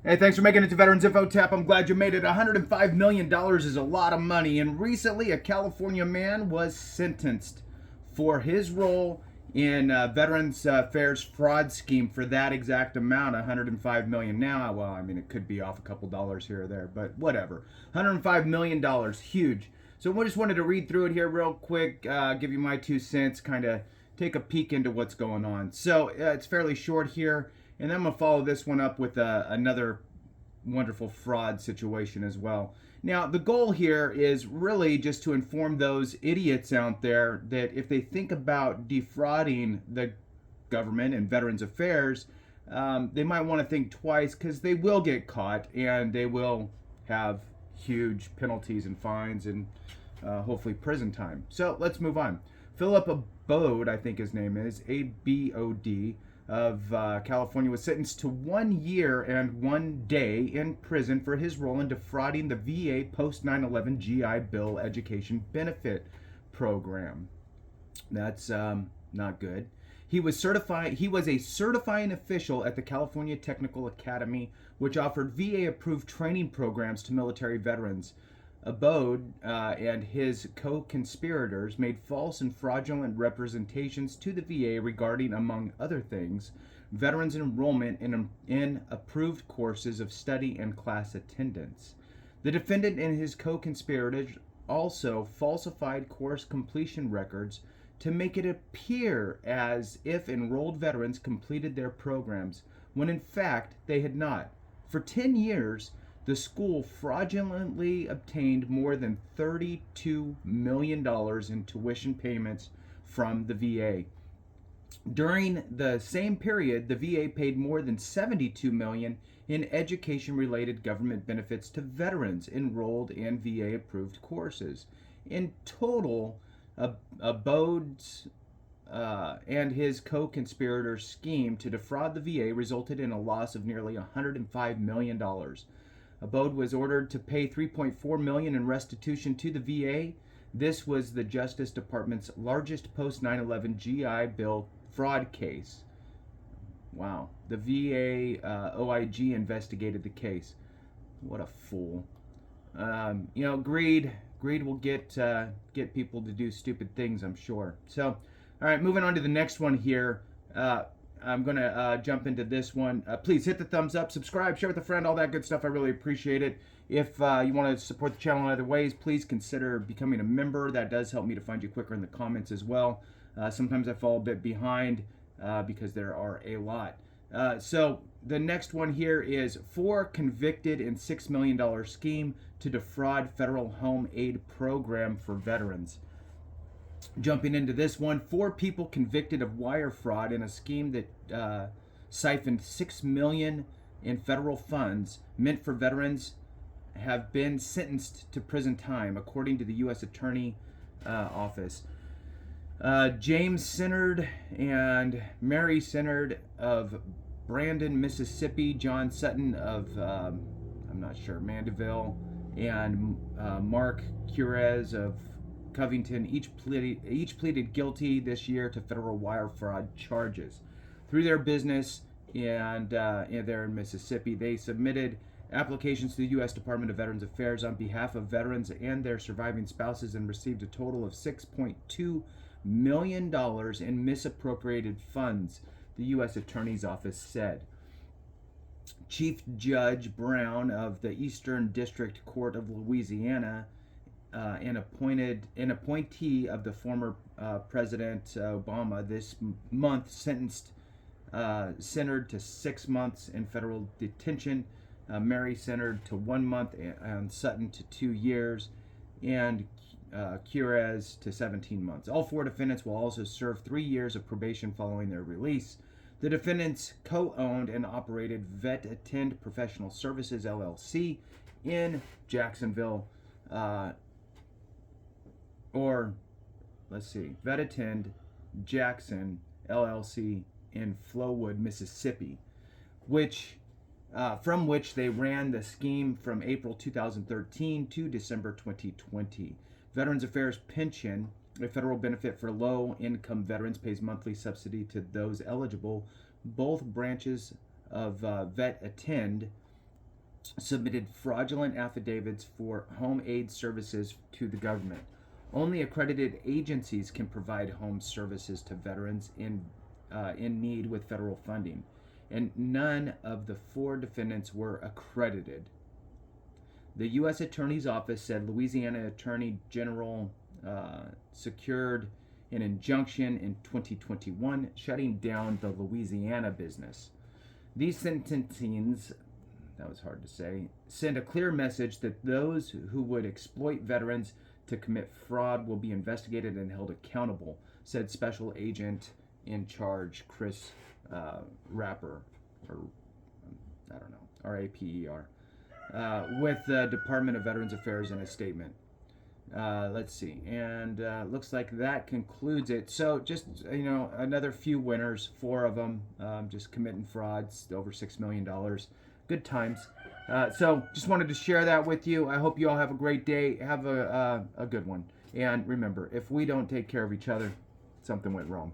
Hey, thanks for making it to Veterans Info Tap. I'm glad you made it. $105 million is a lot of money. And recently, a California man was sentenced for his role in Veterans Affairs fraud scheme for that exact amount, $105 million. Now, well, I mean, it could be off a couple dollars here or there, but whatever. $105 million, huge. So we just wanted to read through it here real quick, give you my 2 cents, kind of take a peek into what's going on. So it's fairly short here. And then I'm going to follow this one up with another wonderful fraud situation as well. Now, the goal here is really just to inform those idiots out there that if they think about defrauding the government and Veterans Affairs, they might want to think twice because they will get caught and they will have huge penalties and fines and hopefully prison time. So let's move on. Philip Abode, I think his name is, Abod, of California, was sentenced to 1 year and 1 day in prison for his role in defrauding the VA post 9/11 GI Bill education benefit program. That's not good. He was certified. He was a certifying official at the California Technical Academy, which offered VA-approved training programs to military veterans. Abode and his co-conspirators made false and fraudulent representations to the VA regarding, among other things, veterans' enrollment in approved courses of study and class attendance. The defendant and his co-conspirators also falsified course completion records to make it appear as if enrolled veterans completed their programs, when in fact they had not. For 10 years, the school fraudulently obtained more than $32 million in tuition payments from the VA. During the same period, the VA paid more than $72 million in education-related government benefits to veterans enrolled in VA-approved courses. In total, Abode's and his co-conspirators' scheme to defraud the VA resulted in a loss of nearly $105 million. Abode was ordered to pay $3.4 million in restitution to the VA. This was the Justice Department's largest post 9/11 GI Bill fraud case. Wow. The VA OIG investigated the case. What a fool. Greed will get people to do stupid things, I'm sure. So, all right, moving on to the next one here. I'm going to jump into this one. Please hit the thumbs up, subscribe, share with a friend, all that good stuff. I really appreciate it. If you want to support the channel in other ways, please consider becoming a member. That does help me to find you quicker in the comments as well. Sometimes I fall a bit behind because there are a lot. So the next one here is 4 convicted in $6 million scheme to defraud federal home aid program for veterans. Jumping into this one, 4 people convicted of wire fraud in a scheme that siphoned $6 million in federal funds meant for veterans have been sentenced to prison time, according to the U.S. Attorney Office. James Sinnard and Mary Sinnard of Brandon, Mississippi, John Sutton of, I'm not sure, Mandeville, and Mark Curez of Covington each pleaded guilty this year to federal wire fraud charges. Through their business and there in Mississippi, they submitted applications to the U.S. Department of Veterans Affairs on behalf of veterans and their surviving spouses and received a total of $6.2 million in misappropriated funds, the U.S. Attorney's Office said. Chief Judge Brown of the Eastern District Court of Louisiana, an appointee of the former President Obama, this month sentenced Sinnard to 6 months in federal detention, Mary Sinnard to 1 month, and Sutton to 2 years, and Curez to 17 months. All 4 defendants will also serve 3 years of probation following their release. The defendants co-owned and operated Vet Attend Professional Services, LLC, in Jacksonville, Vet Attend Jackson, LLC, in Flowood, Mississippi, from which they ran the scheme from April 2013 to December 2020. Veterans Affairs Pension, a federal benefit for low-income veterans, pays monthly subsidy to those eligible. Both branches of Vet Attend submitted fraudulent affidavits for home aid services to the government. Only accredited agencies can provide home services to veterans in need with federal funding, and none of the 4 defendants were accredited. The U.S. Attorney's Office said Louisiana Attorney General secured an injunction in 2021 shutting down the Louisiana business. These sentencings, that was hard to say, send a clear message that those who would exploit veterans to commit fraud will be investigated and held accountable, said Special Agent in Charge Chris Rapper, or I don't know, R-A-P-E-R, with the Department of Veterans Affairs in a statement. Let's see, and looks like that concludes it. So just, another few winners, 4 of them, just committing frauds, over $6 million. Good times. So just wanted to share that with you. I hope you all have a great day. Have a good one. And remember, if we don't take care of each other, something went wrong.